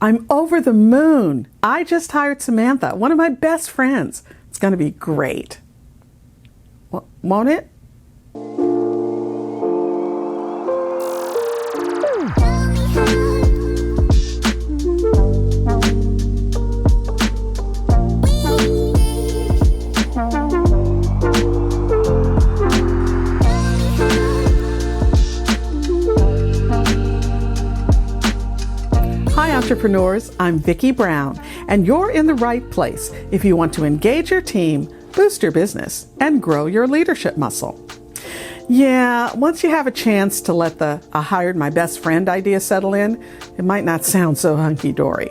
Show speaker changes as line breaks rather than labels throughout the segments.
I'm over the moon. I just hired Samantha, one of my best friends. It's going to be great. Won't it? Hi entrepreneurs, I'm Vicky Brown, and you're in the right place if you want to engage your team, boost your business, and grow your leadership muscle. Yeah, once you have a chance to let the "I hired my best friend" idea settle in, it might not sound so hunky-dory.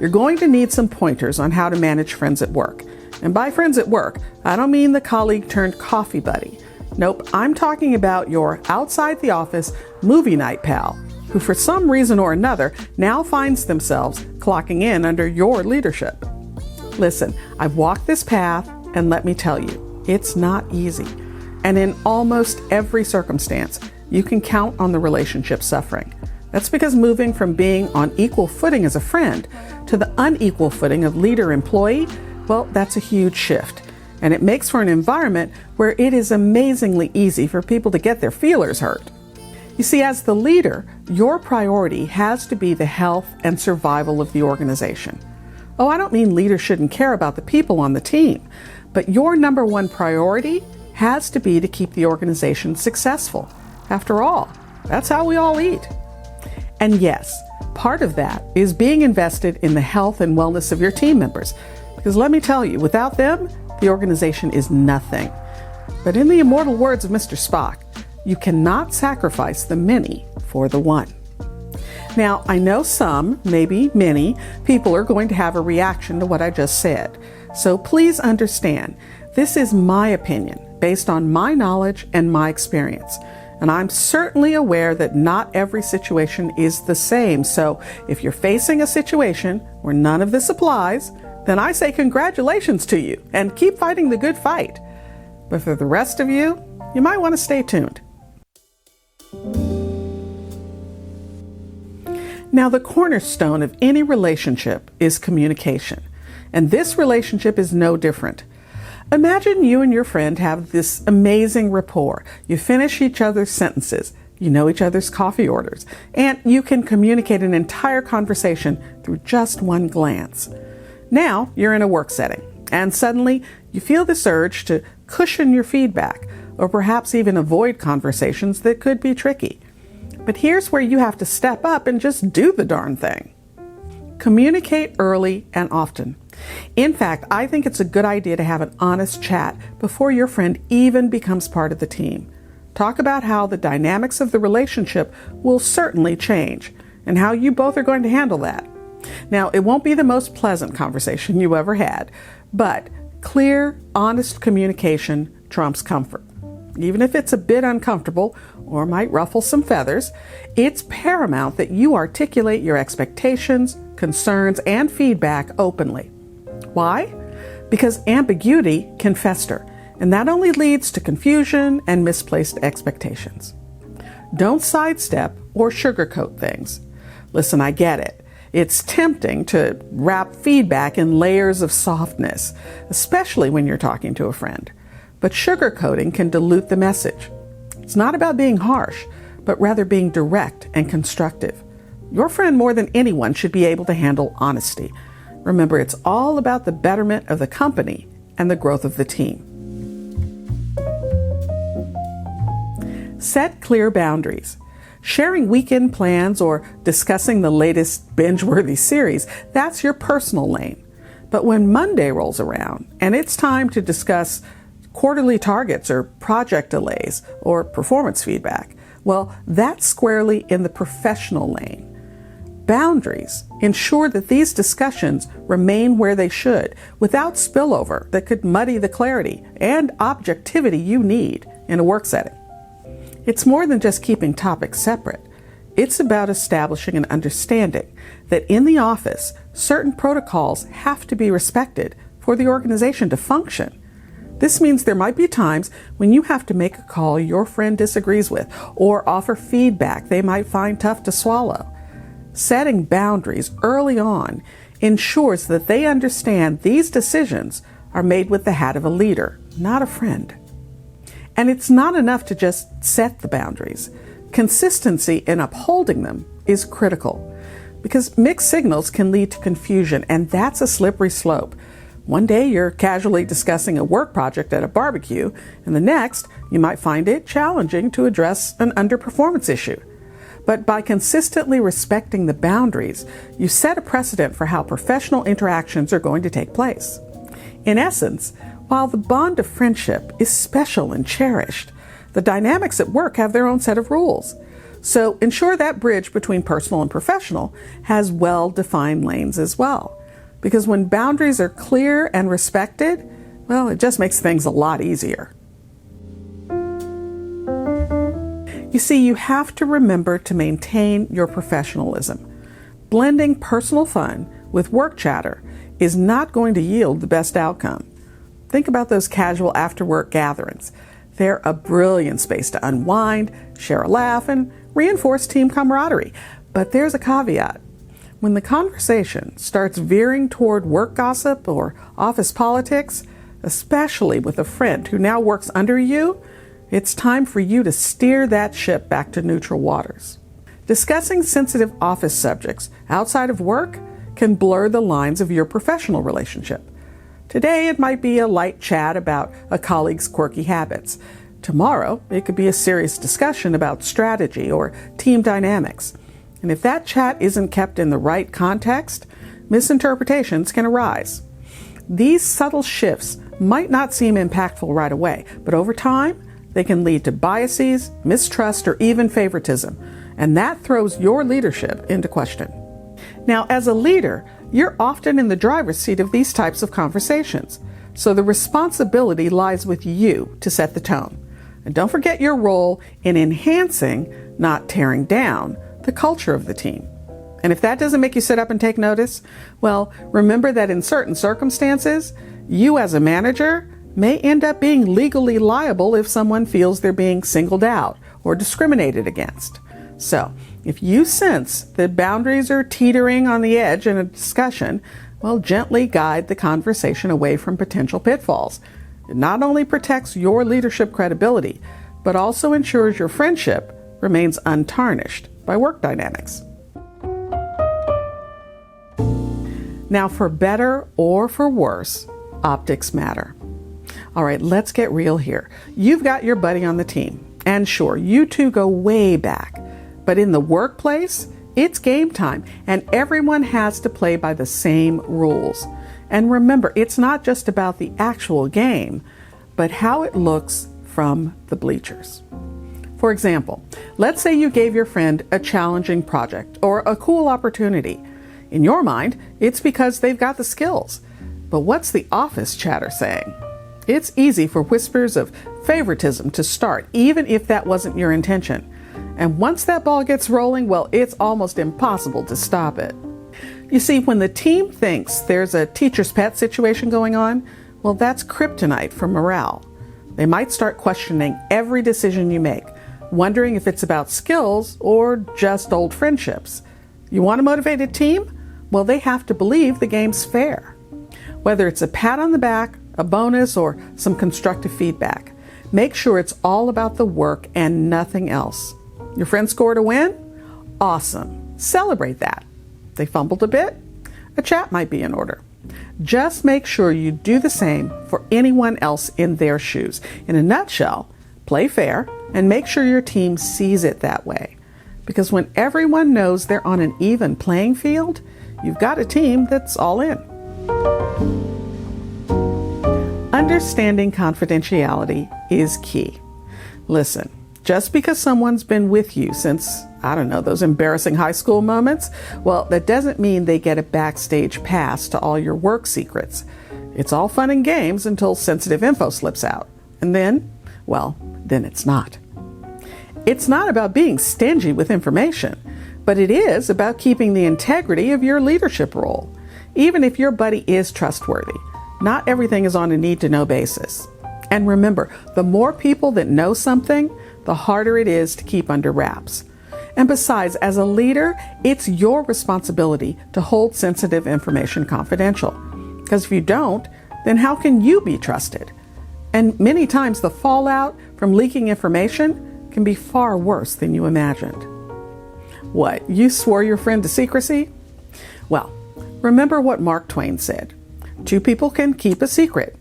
You're going to need some pointers on how to manage friends at work. And by friends at work, I don't mean the colleague turned coffee buddy. Nope, I'm talking about your outside the office movie night pal, who for some reason or another now finds themselves clocking in under your leadership. Listen, I've walked this path, and let me tell you, it's not easy. And in almost every circumstance, you can count on the relationship suffering. That's because moving from being on equal footing as a friend to the unequal footing of leader-employee, well, that's a huge shift. And it makes for an environment where it is amazingly easy for people to get their feelers hurt. You see, as the leader, your priority has to be the health and survival of the organization. Oh, I don't mean leaders shouldn't care about the people on the team, but your number one priority has to be to keep the organization successful. After all, that's how we all eat. And yes, part of that is being invested in the health and wellness of your team members. Because let me tell you, without them, the organization is nothing. But in the immortal words of Mr. Spock, you cannot sacrifice the many for the one. Now, I know some, maybe many, people are going to have a reaction to what I just said. So please understand, this is my opinion based on my knowledge and my experience. And I'm certainly aware that not every situation is the same. So if you're facing a situation where none of this applies, then I say congratulations to you and keep fighting the good fight. But for the rest of you, you might want to stay tuned. Now, the cornerstone of any relationship is communication, and this relationship is no different. Imagine you and your friend have this amazing rapport. You finish each other's sentences, you know each other's coffee orders, and you can communicate an entire conversation through just one glance. Now, you're in a work setting, and suddenly you feel this urge to cushion your feedback, or perhaps even avoid conversations that could be tricky. But here's where you have to step up and just do the darn thing. Communicate early and often. In fact, I think it's a good idea to have an honest chat before your friend even becomes part of the team. Talk about how the dynamics of the relationship will certainly change and how you both are going to handle that. Now, it won't be the most pleasant conversation you ever had, but clear, honest communication trumps comfort. Even if it's a bit uncomfortable or might ruffle some feathers, it's paramount that you articulate your expectations, concerns, and feedback openly. Why? Because ambiguity can fester, and that only leads to confusion and misplaced expectations. Don't sidestep or sugarcoat things. Listen, I get it. It's tempting to wrap feedback in layers of softness, especially when you're talking to a friend. But sugarcoating can dilute the message. It's not about being harsh, but rather being direct and constructive. Your friend, more than anyone, should be able to handle honesty. Remember, it's all about the betterment of the company and the growth of the team. Set clear boundaries. Sharing weekend plans or discussing the latest binge-worthy series, that's your personal lane. But when Monday rolls around and it's time to discuss quarterly targets or project delays or performance feedback, well, that's squarely in the professional lane. Boundaries ensure that these discussions remain where they should without spillover that could muddy the clarity and objectivity you need in a work setting. It's more than just keeping topics separate. It's about establishing an understanding that in the office, certain protocols have to be respected for the organization to function. This means there might be times when you have to make a call your friend disagrees with or offer feedback they might find tough to swallow. Setting boundaries early on ensures that they understand these decisions are made with the hat of a leader, not a friend. And it's not enough to just set the boundaries. Consistency in upholding them is critical because mixed signals can lead to confusion, and that's a slippery slope. One day you're casually discussing a work project at a barbecue, and the next you might find it challenging to address an underperformance issue. But by consistently respecting the boundaries, you set a precedent for how professional interactions are going to take place. In essence, while the bond of friendship is special and cherished, the dynamics at work have their own set of rules. So ensure that bridge between personal and professional has well-defined lanes as well. Because when boundaries are clear and respected, well, it just makes things a lot easier. You see, you have to remember to maintain your professionalism. Blending personal fun with work chatter is not going to yield the best outcome. Think about those casual after-work gatherings. They're a brilliant space to unwind, share a laugh, and reinforce team camaraderie. But there's a caveat. When the conversation starts veering toward work gossip or office politics, especially with a friend who now works under you, it's time for you to steer that ship back to neutral waters. Discussing sensitive office subjects outside of work can blur the lines of your professional relationship. Today, it might be a light chat about a colleague's quirky habits. Tomorrow, it could be a serious discussion about strategy or team dynamics. And if that chat isn't kept in the right context, misinterpretations can arise. These subtle shifts might not seem impactful right away, but over time, they can lead to biases, mistrust, or even favoritism, and that throws your leadership into question. Now, as a leader, you're often in the driver's seat of these types of conversations, so the responsibility lies with you to set the tone. And don't forget your role in enhancing, not tearing down, the culture of the team. And if that doesn't make you sit up and take notice, well, remember that in certain circumstances, you as a manager may end up being legally liable if someone feels they're being singled out or discriminated against. So, if you sense that boundaries are teetering on the edge in a discussion, well, gently guide the conversation away from potential pitfalls. It not only protects your leadership credibility, but also ensures your friendship remains untarnished by work dynamics. Now, for better or for worse, optics matter. All right, let's get real here. You've got your buddy on the team, and sure, you two go way back. But in the workplace, it's game time, and everyone has to play by the same rules. And remember, it's not just about the actual game, but how it looks from the bleachers. For example, let's say you gave your friend a challenging project or a cool opportunity. In your mind, it's because they've got the skills. But what's the office chatter saying? It's easy for whispers of favoritism to start, even if that wasn't your intention. And once that ball gets rolling, well, it's almost impossible to stop it. You see, when the team thinks there's a teacher's pet situation going on, well, that's kryptonite for morale. They might start questioning every decision you make, wondering if it's about skills or just old friendships. You want a motivated team? Well, they have to believe the game's fair. Whether it's a pat on the back, a bonus, or some constructive feedback, make sure it's all about the work and nothing else. Your friend scored a win? Awesome. Celebrate that. They fumbled a bit? A chat might be in order. Just make sure you do the same for anyone else in their shoes. In a nutshell, play fair and make sure your team sees it that way. Because when everyone knows they're on an even playing field, you've got a team that's all in. Understanding confidentiality is key. Listen, just because someone's been with you since, I don't know, those embarrassing high school moments, well, that doesn't mean they get a backstage pass to all your work secrets. It's all fun and games until sensitive info slips out. And then, well, then it's not. It's not about being stingy with information, but it is about keeping the integrity of your leadership role. Even if your buddy is trustworthy, not everything is on a need-to-know basis. And remember, the more people that know something, the harder it is to keep under wraps. And besides, as a leader, it's your responsibility to hold sensitive information confidential. Because if you don't, then how can you be trusted? And many times the fallout from leaking information can be far worse than you imagined. What, you swore your friend to secrecy? Well, remember what Mark Twain said. 2 people can keep a secret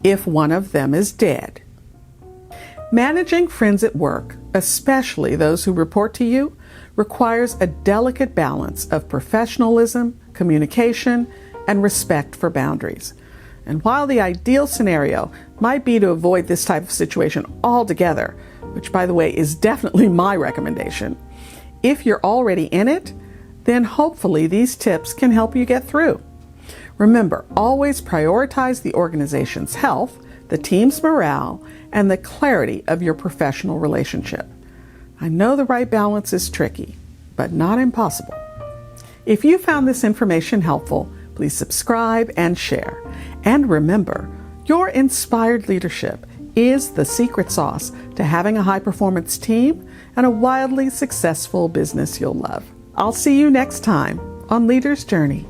if one of them is dead. Managing friends at work, especially those who report to you, requires a delicate balance of professionalism, communication, and respect for boundaries. And while the ideal scenario might be to avoid this type of situation altogether, which by the way is definitely my recommendation, if you're already in it, then hopefully these tips can help you get through. Remember, always prioritize the organization's health, the team's morale, and the clarity of your professional relationship. I know the right balance is tricky, but not impossible. If you found this information helpful, please subscribe and share. And remember, your inspired leadership is the secret sauce to having a high-performance team and a wildly successful business you'll love. I'll see you next time on Leader's Journey.